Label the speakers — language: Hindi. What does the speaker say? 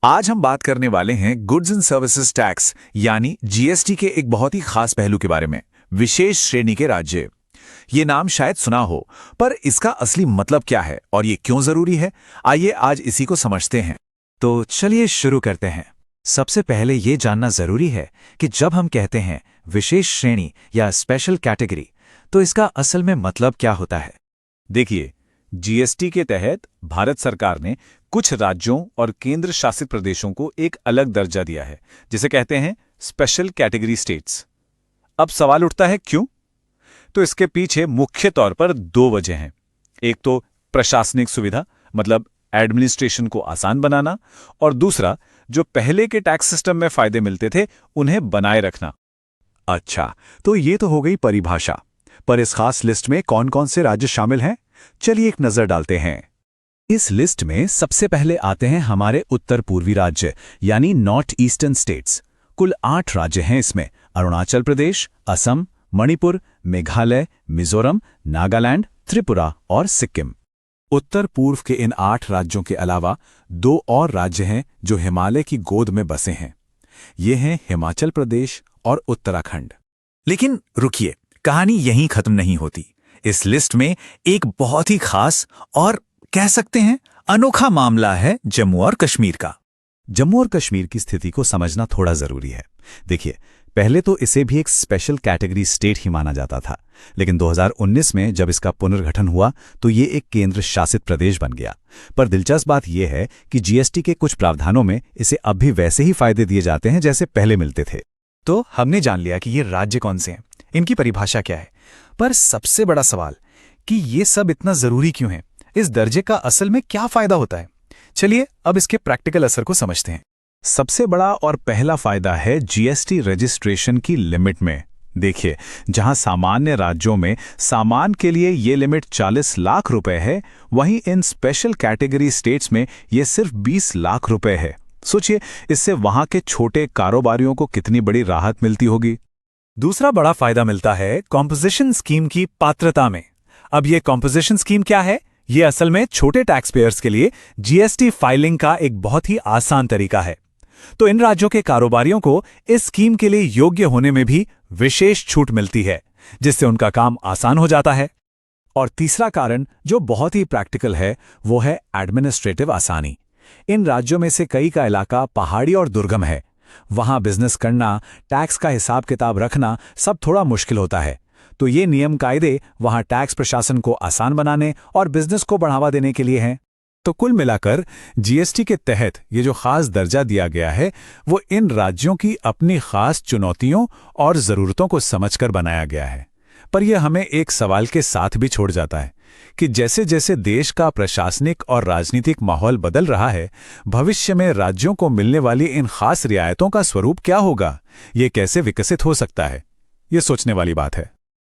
Speaker 1: आज हम बात करने वाले हैं गुड्स एंड सर्विसेज टैक्स यानी जीएसटी के एक बहुत ही खास पहलू के बारे में, विशेष श्रेणी के राज्य। ये नाम शायद सुना हो, पर इसका असली मतलब क्या है और ये क्यों जरूरी है, आइए आज इसी को समझते हैं।
Speaker 2: तो चलिए शुरू करते हैं। सबसे पहले ये जानना जरूरी है कि जब हम कहते हैं विशेष श्रेणी या स्पेशल कैटेगरी, तो इसका असल में मतलब क्या होता है।
Speaker 1: देखिए, जीएसटी के तहत भारत सरकार ने कुछ राज्यों और केंद्र शासित प्रदेशों को एक अलग दर्जा दिया है, जिसे कहते हैं स्पेशल कैटेगरी स्टेट्स। अब सवाल उठता है क्यों? तो इसके पीछे मुख्य तौर पर दो वजह हैं। एक तो प्रशासनिक सुविधा, मतलब एडमिनिस्ट्रेशन को आसान बनाना, और दूसरा जो पहले के टैक्स सिस्टम में फायदे मिलते थे उन्हें बनाए रखना।
Speaker 3: अच्छा, तो ये तो हो गई परिभाषा, पर इस खास लिस्ट में कौन कौन से राज्य शामिल हैं, चलिए एक नजर डालते हैं।
Speaker 2: इस लिस्ट में सबसे पहले आते हैं हमारे उत्तर पूर्वी राज्य यानी नॉर्थ ईस्टर्न स्टेट्स। कुल 8 राज्य हैं इसमें: अरुणाचल प्रदेश, असम, मणिपुर, मेघालय, मिजोरम, नागालैंड, त्रिपुरा और सिक्किम।
Speaker 3: उत्तर पूर्व के इन 8 राज्यों के अलावा 2 और राज्य हैं जो हिमालय की गोद में बसे हैं। ये हैं हिमाचल प्रदेश और उत्तराखंड।
Speaker 1: लेकिन रुकिए, कहानी यहीं खत्म नहीं होती। इस लिस्ट में एक बहुत ही खास और कह सकते हैं अनोखा मामला है जम्मू और कश्मीर का।
Speaker 3: जम्मू और कश्मीर की स्थिति को समझना थोड़ा जरूरी है। देखिए, पहले तो इसे भी एक स्पेशल कैटेगरी स्टेट ही माना जाता था, लेकिन 2019 में जब इसका पुनर्गठन हुआ तो ये एक केंद्र शासित प्रदेश बन गया। पर दिलचस्प बात यह है कि जीएसटी के कुछ प्रावधानों में इसे अब भी वैसे ही फायदे दिए जाते हैं जैसे पहले मिलते थे।
Speaker 2: तो हमने जान लिया कि ये राज्य कौन से हैं, इनकी परिभाषा क्या है, पर सबसे बड़ा सवाल कि ये सब इतना जरूरी क्यों है, इस दर्जे का असल में क्या फायदा होता है। चलिए अब इसके प्रैक्टिकल असर को समझते हैं।
Speaker 3: सबसे बड़ा और पहला फायदा है जीएसटी रजिस्ट्रेशन की लिमिट में। देखिए, जहां सामान्य राज्यों में सामान के लिए ये लिमिट 40 लाख रुपए है, वहीं इन स्पेशल कैटेगरी स्टेट्स में ये सिर्फ 20 लाख रुपए है। सोचिए, इससे वहां के छोटे कारोबारियों को कितनी बड़ी राहत मिलती होगी।
Speaker 2: दूसरा बड़ा फायदा मिलता है कॉम्पोजिशन स्कीम की पात्रता में। अब ये कॉम्पोजिशन स्कीम क्या है? ये असल में छोटे टैक्स पेयर्स के लिए जीएसटी फाइलिंग का एक बहुत ही आसान तरीका है। तो इन राज्यों के कारोबारियों को इस स्कीम के लिए योग्य होने में भी विशेष छूट मिलती है, जिससे उनका काम आसान हो जाता है।
Speaker 3: और तीसरा कारण जो बहुत ही प्रैक्टिकल है, वो है एडमिनिस्ट्रेटिव आसानी। इन राज्यों में से कई का इलाका पहाड़ी और दुर्गम है। वहां बिजनेस करना, टैक्स का हिसाब किताब रखना सब थोड़ा मुश्किल होता है। तो ये नियम कायदे वहां टैक्स प्रशासन को आसान बनाने और बिजनेस को बढ़ावा देने के लिए हैं। तो कुल मिलाकर जीएसटी के तहत ये जो खास दर्जा दिया गया है, वो इन राज्यों की अपनी खास चुनौतियों और ज़रूरतों को समझकर बनाया गया है। पर यह हमें एक सवाल के साथ भी छोड़ जाता है कि जैसे जैसे देश का प्रशासनिक और राजनीतिक माहौल बदल रहा है, भविष्य में राज्यों को मिलने वाली इन खास रियायतों का स्वरूप क्या होगा, ये कैसे विकसित हो सकता है, ये सोचने वाली बात है।